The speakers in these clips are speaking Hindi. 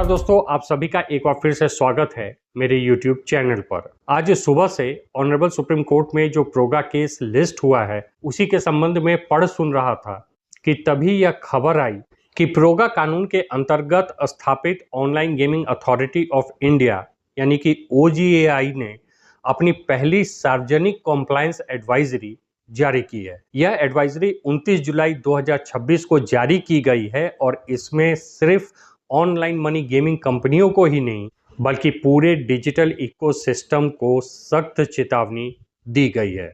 नमस्कार दोस्तों, आप सभी का एक बार फिर से स्वागत है मेरे YouTube चैनल पर। आज सुबह से ऑनरेबल सुप्रीम कोर्ट में जो प्रोगा केस लिस्ट हुआ है उसी के संबंध में पढ़ सुन रहा था कि तभी यह खबर आई कि प्रोगा कानून के अंतर्गत स्थापित online gaming authority of India यानी कि OGAI ने अपनी पहली सार्वजनिक कॉम्प्लायंस एडवाइजरी जारी की है। यह एडवाइजरी 29 जुलाई 2026 को जारी की गई है और इसमें सिर्फ ऑनलाइन मनी गेमिंग कंपनियों को ही नहीं बल्कि पूरे डिजिटल इकोसिस्टम को सख्त चेतावनी दी गई है।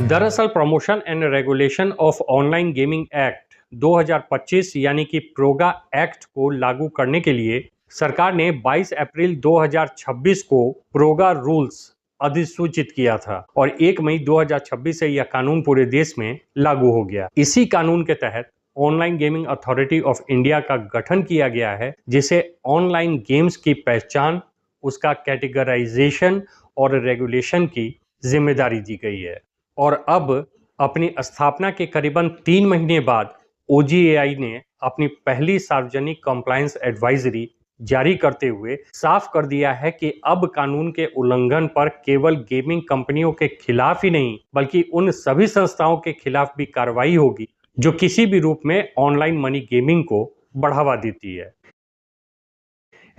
दरअसल promotion and regulation of online gaming act 2025 यानी कि प्रोगा एक्ट को लागू करने के लिए सरकार ने 22 अप्रैल 2026 को प्रोगा रूल्स अधिसूचित किया था और 1 मई 2026 से यह कानून पूरे देश में लागू हो गया। इसी कानून के तहत online gaming authority of India का गठन किया गया है, जिसे ऑनलाइन गेम्स की पहचान, उसका कैटेगराइजेशन और रेगुलेशन की जिम्मेदारी दी गई है। और अब अपनी स्थापना के करीबन 3 महीने बाद OGAI ने अपनी पहली सार्वजनिक कंप्लायंस एडवाइजरी जारी करते हुए साफ कर दिया है कि अब कानून के उल्लंघन पर केवल गेमिंग कंपनियों के खिलाफ ही नहीं बल्कि उन सभी संस्थाओं के खिलाफ भी कार्रवाई होगी जो किसी भी रूप में ऑनलाइन मनी गेमिंग को बढ़ावा देती है।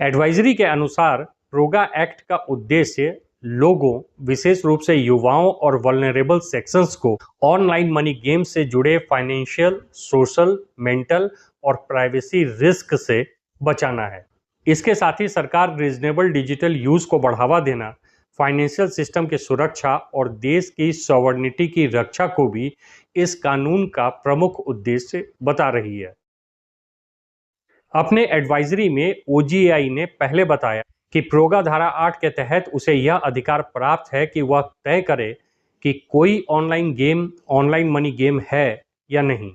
एडवाइजरी के अनुसार प्रोगा एक्ट का उद्देश्य लोगों, विशेष रूप से युवाओं और वल्नरेबल सेक्शंस को ऑनलाइन मनी गेम से जुड़े फाइनेंशियल, सोशल, मेंटल और प्राइवेसी रिस्क से बचाना है। इसके साथ ही सरकार रीजनेबल डिजिटल यूज को बढ़ावा देना, फाइनेंशियल सिस्टम की सुरक्षा और देश की सॉवरेनिटी की रक्षा को भी इस कानून का प्रमुख उद्देश्य बता रही है। अपने एडवाइजरी में OGAI ने पहले बताया कि प्रोगा धारा 8 के तहत उसे यह अधिकार प्राप्त है कि वह तय करे कि कोई online game online money game है या नहीं।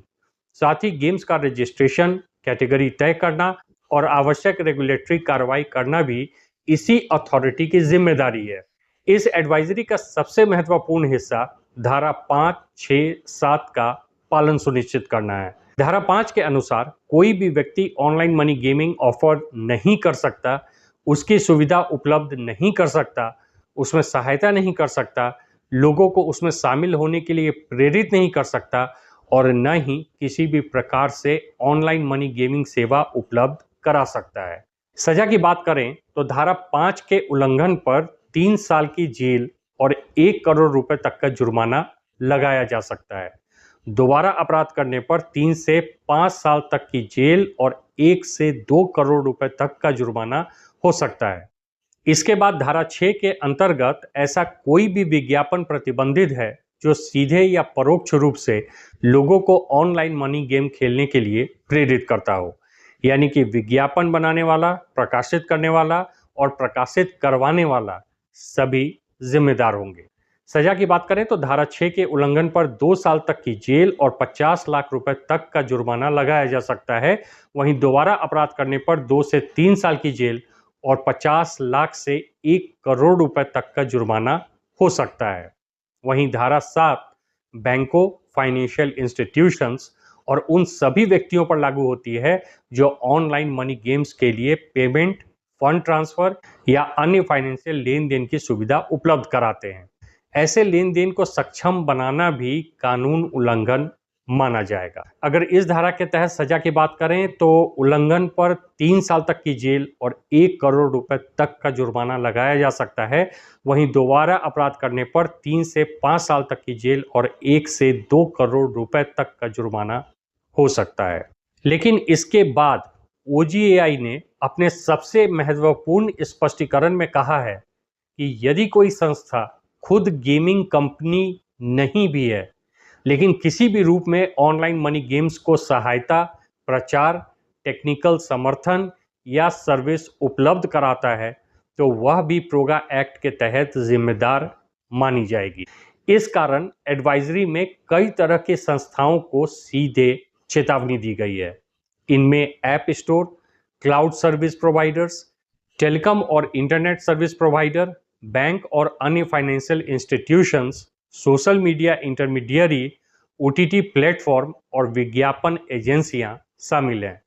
साथ ही गेम्स का रजिस्ट्रेशन, कैटेगरी तय करना और आवश्यक रेगुलेटरी कार्रवाई करना भी इसी अथॉरिटी की जिम्मेदारी है। इस एडवाइजरी का सबसे महत्वपूर्ण हिस्सा धारा 5, 6, 7 का पालन सुनिश्चित करना है। धारा 5 के अनुसार कोई भी व्यक्ति ऑनलाइन मनी गेमिंग ऑफर नहीं कर सकता, उसकी सुविधा उपलब्ध नहीं कर सकता, उसमें सहायता नहीं कर सकता, लोगों को उसमें शामिल होने के लिए प्रेरित नहीं कर सकता और न ही किसी भी प्रकार से ऑनलाइन मनी गेमिंग सेवा उपलब्ध करा सकता है। सजा की बात करें तो धारा 5 के उल्लंघन पर 3 साल की जेल और 1 करोड़ रुपए तक का जुर्माना लगाया जा सकता है। दोबारा अपराध करने पर 3 से 5 साल तक की जेल और 1 से 2 करोड़ रुपए तक का जुर्माना हो सकता है। इसके बाद धारा 6 के अंतर्गत ऐसा कोई भी विज्ञापन प्रतिबंधित है जो सीधे या परोक्ष रूप से लोगों को ऑनलाइन मनी गेम खेलने के लिए प्रेरित करता हो, यानी कि विज्ञापन बनाने वाला, प्रकाशित करने वाला और प्रकाशित करवाने वाला सभी जिम्मेदार होंगे। सजा की बात करें तो धारा 6 के उल्लंघन पर 2 साल तक की जेल और 50 लाख रुपए तक का जुर्माना लगाया जा सकता है। वहीं दोबारा अपराध करने पर 2 से 3 साल की जेल और 50 लाख से 1 करोड़ रुपए तक का जुर्माना हो सकता है। वहीं धारा 7 बैंकों, फाइनेंशियल इंस्टीट्यूशंस और उन सभी व्यक्तियों पर लागू होती है जो ऑनलाइन मनी गेम्स के लिए पेमेंट, फंड ट्रांसफर या अन्य फाइनेंशियल लेन देन की सुविधा उपलब्ध कराते हैं। ऐसे लेन देन को सक्षम बनाना भी कानून उल्लंघन माना जाएगा। अगर इस धारा के तहत सजा की बात करें तो उल्लंघन पर 3 साल तक की जेल और 1 करोड़ रुपए तक का जुर्माना लगाया जा सकता है। वहीं दोबारा अपराध करने पर 3 से 5 साल तक की जेल और 1 से 2 करोड़ रुपए तक का जुर्माना हो सकता है। लेकिन इसके बाद OGAI ने अपने सबसे महत्वपूर्ण स्पष्टीकरण में कहा है कि यदि कोई संस्था खुद गेमिंग कंपनी नहीं भी है लेकिन किसी भी रूप में ऑनलाइन मनी गेम्स को सहायता, प्रचार, टेक्निकल समर्थन या सर्विस उपलब्ध कराता है तो वह भी प्रोगा एक्ट के तहत जिम्मेदार मानी जाएगी। इस कारण एडवाइजरी में कई तरह के संस्थाओं को सीधे चेतावनी दी गई है। इनमें app store, cloud service providers, telecom और इंटरनेट सर्विस प्रोवाइडर, बैंक और अन्य financial institutions, social media intermediary OTT platform और विज्ञापन एजेंसियां शामिल हैं।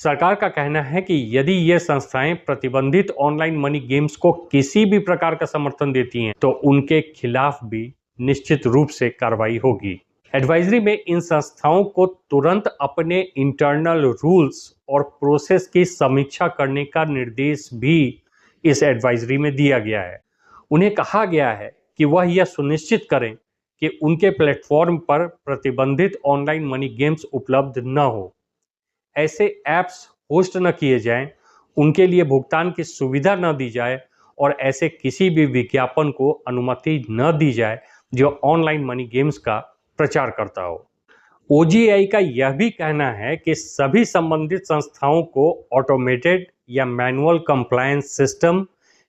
सरकार का कहना है कि यदि ये संस्थाएं प्रतिबंधित ऑनलाइन मनी गेम्स को किसी भी प्रकार का समर्थन देती हैं तो उनके खिलाफ भी निश्चित रूप से कार्रवाई होगी। एडवाइजरी में इन संस्थाओं को तुरंत अपने इंटरनल रूल्स और प्रोसेस की समीक्षा करने का निर्देश भी इस एडवाइजरी में दिया गया है। उन्हें कहा गया है कि वह यह सुनिश्चित करें कि उनके प्लेटफॉर्म पर प्रतिबंधित ऑनलाइन मनी गेम्स उपलब्ध न हो, ऐसे ऐप्स होस्ट न किए जाएं, उनके लिए भुगतान की सुविधा न दी जाए और ऐसे किसी भी विज्ञापन को अनुमति न दी जाए जो ऑनलाइन मनी गेम्स का प्रचार करता हो। ओजीआई का यह भी कहना है कि सभी संबंधित संस्थाओं को ऑटोमेटेड या मैनुअल कंप्लायंस सिस्टम,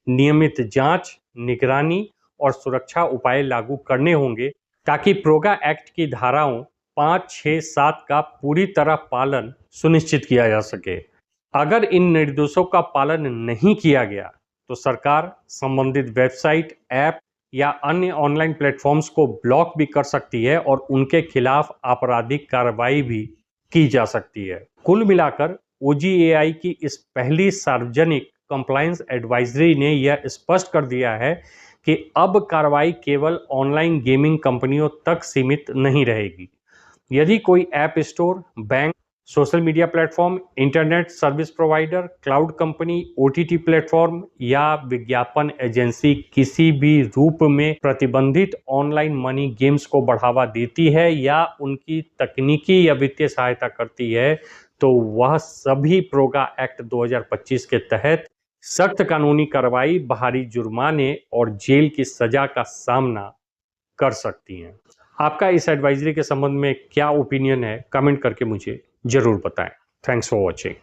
नियमित जांच, निगरानी और सुरक्षा उपाय लागू करने होंगे ताकि प्रोगा एक्ट की धाराओं 5, 6, 7 का पूरी तरह पालन सुनिश्चित किया जा सके। अगर इन निर्देशों का पालन नहीं किया गया तो सरकार संबंधित वेबसाइट, ऐप या अन्य ऑनलाइन प्लेटफॉर्म्स को ब्लॉक भी कर सकती है और उनके खिलाफ आपराधिक कार्रवाई भी की जा सकती है। कुल मिलाकर ओजीएआई की इस पहली सार्वजनिक कंप्लायंस एडवाइजरी ने यह स्पष्ट कर दिया है कि अब कार्रवाई केवल ऑनलाइन गेमिंग कंपनियों तक सीमित नहीं रहेगी। यदि कोई app store, bank, social media platform, internet service provider, cloud company, OTT platform या विज्ञापन एजेंसी किसी भी रूप में प्रतिबंधित ऑनलाइन मनी गेम्स को बढ़ावा देती है या उनकी तकनीकी या वित्तीय सहायता करती है तो वह सभी प्रोगा एक्ट 2025 के तहत सख्त कानूनी कार्रवाई, बाहरी जुर्माने और जेल की सजा का सामना कर सकती हैं। आपका इस एडवाइजरी के संबंध में क्या ओपिनियन है, कमेंट करके मुझे जरूर बताएं। Thanks for watching.